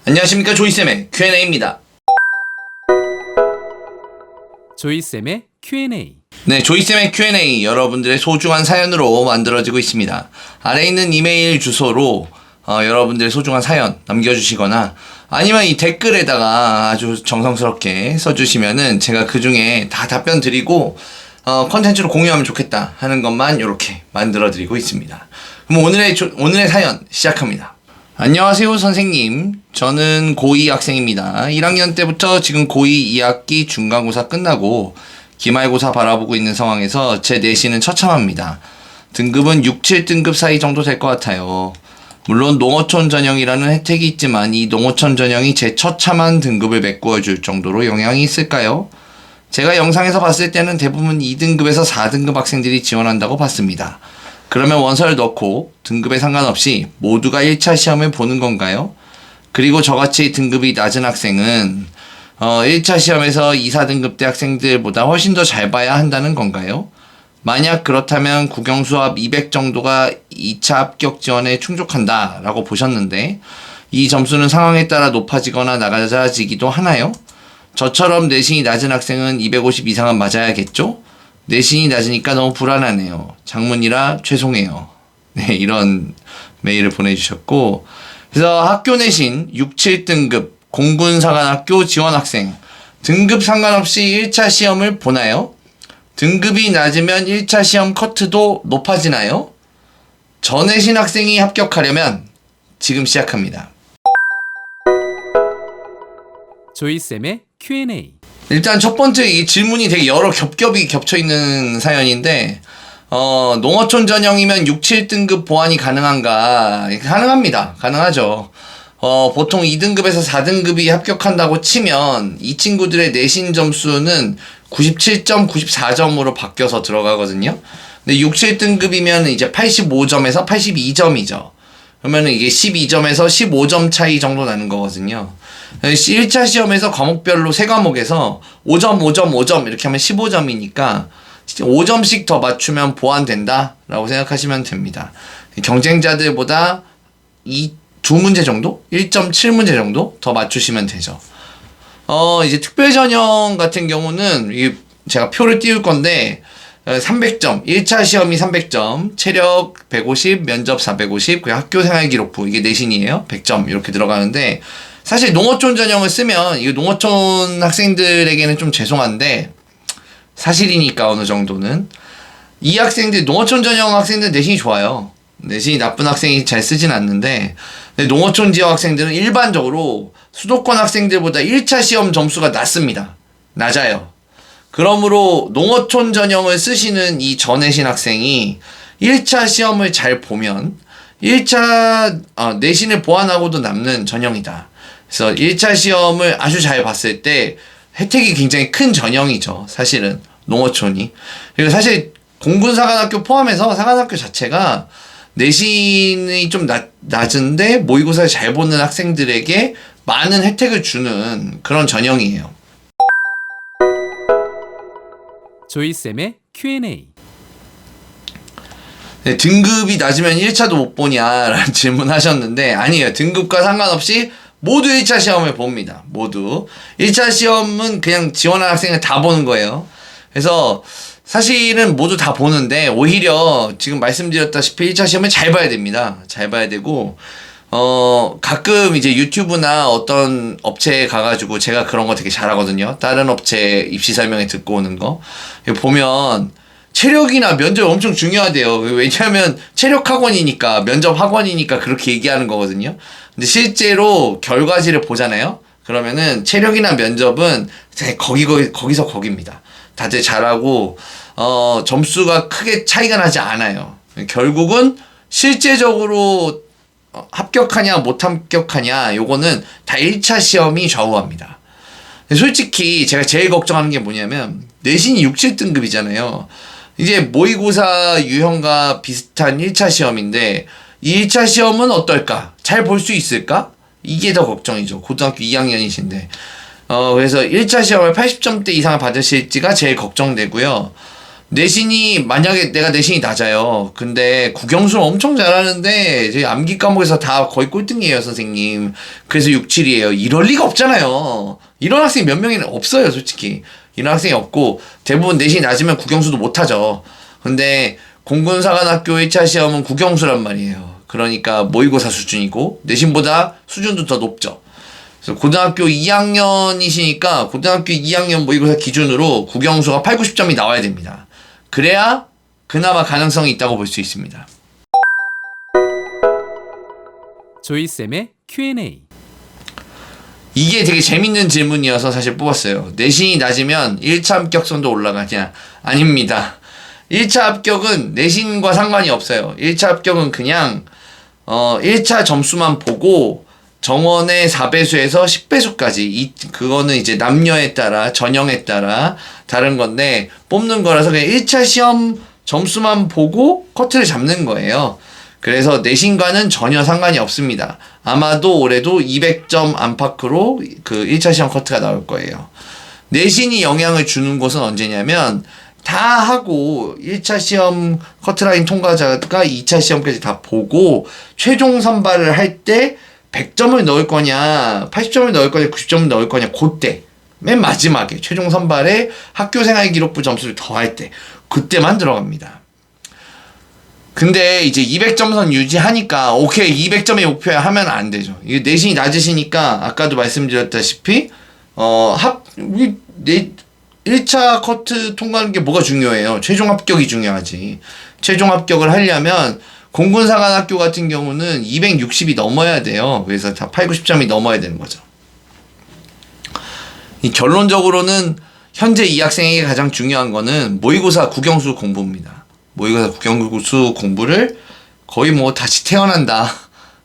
안녕하십니까, 조이쌤의 Q&A입니다. 조이쌤의 Q&A. 네, 조이쌤의 Q&A 여러분들의 소중한 사연으로 만들어지고 있습니다. 아래에 있는 이메일 주소로 여러분들의 소중한 사연 남겨주시거나 아니면 이 댓글에다가 아주 정성스럽게 써주시면은 제가 그 중에 다 답변 드리고 컨텐츠로 공유하면 좋겠다 하는 것만 이렇게 만들어드리고 있습니다. 그럼 오늘의 사연 시작합니다. 안녕하세요, 선생님. 저는 고2 학생입니다. 1학년 때부터 지금 고2 2학기 중간고사 끝나고 기말고사 바라보고 있는 상황에서 제 내신은 처참합니다. 등급은 6, 7등급 사이 정도 될 것 같아요. 물론 농어촌 전형이라는 혜택이 있지만 이 농어촌 전형이 제 처참한 등급을 메꾸어 줄 정도로 영향이 있을까요? 제가 영상에서 봤을 때는 대부분 2등급에서 4등급 학생들이 지원한다고 봤습니다. 그러면 원서를 넣고 등급에 상관없이 모두가 1차 시험을 보는 건가요? 그리고 저같이 등급이 낮은 학생은 1차 시험에서 2, 4등급 대 학생들보다 훨씬 더 잘 봐야 한다는 건가요? 만약 그렇다면 국영수업 200 정도가 2차 합격 지원에 충족한다 라고 보셨는데 이 점수는 상황에 따라 높아지거나 낮아지기도 하나요? 저처럼 내신이 낮은 학생은 250 이상은 맞아야겠죠? 내신이 낮으니까 너무 불안하네요. 장문이라 죄송해요. 네, 이런 메일을 보내주셨고, 그래서 학교 내신 6, 7등급 공군사관학교 지원학생 등급 상관없이 1차 시험을 보나요? 등급이 낮으면 1차 시험 커트도 높아지나요? 전내신 학생이 합격하려면 지금 시작합니다. 조이쌤의 Q&A. 일단 첫 번째 이 질문이 되게 여러 겹겹이 겹쳐있는 사연인데 농어촌 전형이면 6, 7등급 보완이 가능한가? 가능합니다. 가능하죠. 보통 2등급에서 4등급이 합격한다고 치면 이 친구들의 내신 점수는 97점, 94점으로 바뀌어서 들어가거든요. 근데 6, 7등급이면 이제 85점에서 82점이죠. 그러면 이게 12점에서 15점 차이 정도 나는 거거든요. 1차 시험에서 과목별로 3과목에서 5점, 5점, 5점 이렇게 하면 15점이니까 5점씩 더 맞추면 보완된다 라고 생각하시면 됩니다. 경쟁자들보다 이 두 문제 정도? 1.7문제 정도 더 맞추시면 되죠. 이제 특별전형 같은 경우는 제가 표를 띄울 건데 300점, 1차 시험이 300점, 체력 150, 면접 450, 그리고 학교생활기록부, 이게 내신이에요. 100점 이렇게 들어가는데 사실 농어촌 전형을 쓰면 이거 농어촌 학생들에게는 좀 죄송한데 사실이니까 어느 정도는 이 학생들, 농어촌 전형 학생들 내신이 좋아요. 내신이 나쁜 학생이 잘 쓰진 않는데 농어촌 지역 학생들은 일반적으로 수도권 학생들보다 1차 시험 점수가 낮습니다. 낮아요. 그러므로 농어촌 전형을 쓰시는 이 전내신 학생이 1차 시험을 잘 보면 1차 내신을 보완하고도 남는 전형이다. 그래서 1차 시험을 아주 잘 봤을 때 혜택이 굉장히 큰 전형이죠. 사실은 농어촌이. 그리고 사실 공군사관학교 포함해서 사관학교 자체가 내신이 좀 낮은데 모의고사를 잘 보는 학생들에게 많은 혜택을 주는 그런 전형이에요. 조이쌤의 Q&A. 네, 등급이 낮으면 1차도 못 보냐라는 질문 하셨는데 아니에요. 등급과 상관없이 모두 1차 시험을 봅니다. 모두. 1차 시험은 그냥 지원한 학생을 다 보는 거예요. 그래서 사실은 모두 다 보는데 오히려 지금 말씀드렸다시피 1차 시험을 잘 봐야 됩니다. 잘 봐야 되고 가끔 이제 유튜브나 어떤 업체에 가가지고 제가 그런 거 되게 잘하거든요. 다른 업체 입시 설명회 듣고 오는 거 보면 체력이나 면접 엄청 중요하대요. 왜냐하면 체력 학원이니까 면접 학원이니까 그렇게 얘기하는 거거든요. 근데 실제로 결과지를 보잖아요. 그러면은 체력이나 면접은 거기서 거기입니다. 다들 잘하고 점수가 크게 차이가 나지 않아요. 결국은 실제적으로 합격하냐 못 합격하냐 요거는 다 1차 시험이 좌우합니다. 솔직히 제가 제일 걱정하는 게 뭐냐면 내신이 6, 7등급이잖아요. 이제 모의고사 유형과 비슷한 1차 시험인데 이 1차 시험은 어떨까? 잘 볼 수 있을까? 이게 더 걱정이죠. 고등학교 2학년이신데 그래서 1차 시험을 80점대 이상을 받으실지가 제일 걱정되고요. 내신이 만약에 내가 내신이 낮아요. 근데 국영수를 엄청 잘하는데 제 암기 과목에서 다 거의 꼴등이에요, 선생님. 그래서 6, 7이에요. 이럴 리가 없잖아요. 이런 학생이 몇 명이나 없어요, 솔직히. 이런 학생이 없고 대부분 내신이 낮으면 국영수도 못하죠. 근데 공군사관학교 1차 시험은 국영수란 말이에요. 그러니까 모의고사 수준이고 내신보다 수준도 더 높죠. 그래서 고등학교 2학년이시니까 고등학교 2학년 모의고사 기준으로 국영수가 8, 90점이 나와야 됩니다. 그래야 그나마 가능성이 있다고 볼 수 있습니다. 조이쌤의 Q&A. 이게 되게 재밌는 질문이어서 사실 뽑았어요. 내신이 낮으면 1차 합격선도 올라가냐? 아닙니다. 1차 합격은 내신과 상관이 없어요. 1차 합격은 그냥 1차 점수만 보고 정원의 4배수에서 10배수까지 그거는 이제 남녀에 따라 전형에 따라 다른 건데 뽑는 거라서 그냥 1차 시험 점수만 보고 커트를 잡는 거예요. 그래서 내신과는 전혀 상관이 없습니다. 아마도 올해도 200점 안팎으로 그 1차 시험 커트가 나올 거예요. 내신이 영향을 주는 곳은 언제냐면 다 하고 1차 시험 커트라인 통과자가 2차 시험까지 다 보고 최종 선발을 할 때 100점을 넣을 거냐 80점을 넣을 거냐 90점을 넣을 거냐 그때 맨 마지막에 최종 선발에 학교생활 기록부 점수를 더할 때 그때만 들어갑니다. 근데 이제 200점 선 유지하니까 오케이 200점이 목표야 하면 안 되죠. 이게 내신이 낮으시니까 아까도 말씀드렸다시피 1차 커트 통과하는 게 뭐가 중요해요? 최종 합격이 중요하지. 최종 합격을 하려면 공군사관학교 같은 경우는 260이 넘어야 돼요. 그래서 다 8, 90점이 넘어야 되는 거죠. 이 결론적으로는 현재 이 학생에게 가장 중요한 거는 모의고사 국영수 공부입니다. 모의고사 국영수 공부를 거의 뭐 다시 태어난다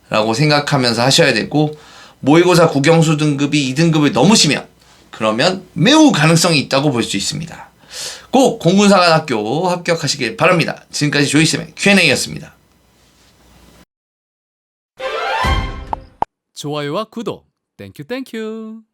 라고 생각하면서 하셔야 되고 모의고사 국영수 등급이 2등급을 넘으시면 그러면 매우 가능성이 있다고 볼 수 있습니다. 꼭 공군사관학교 합격하시길 바랍니다. 지금까지 조이쌤의 Q&A였습니다. 좋아요와 구독. 땡큐 땡큐.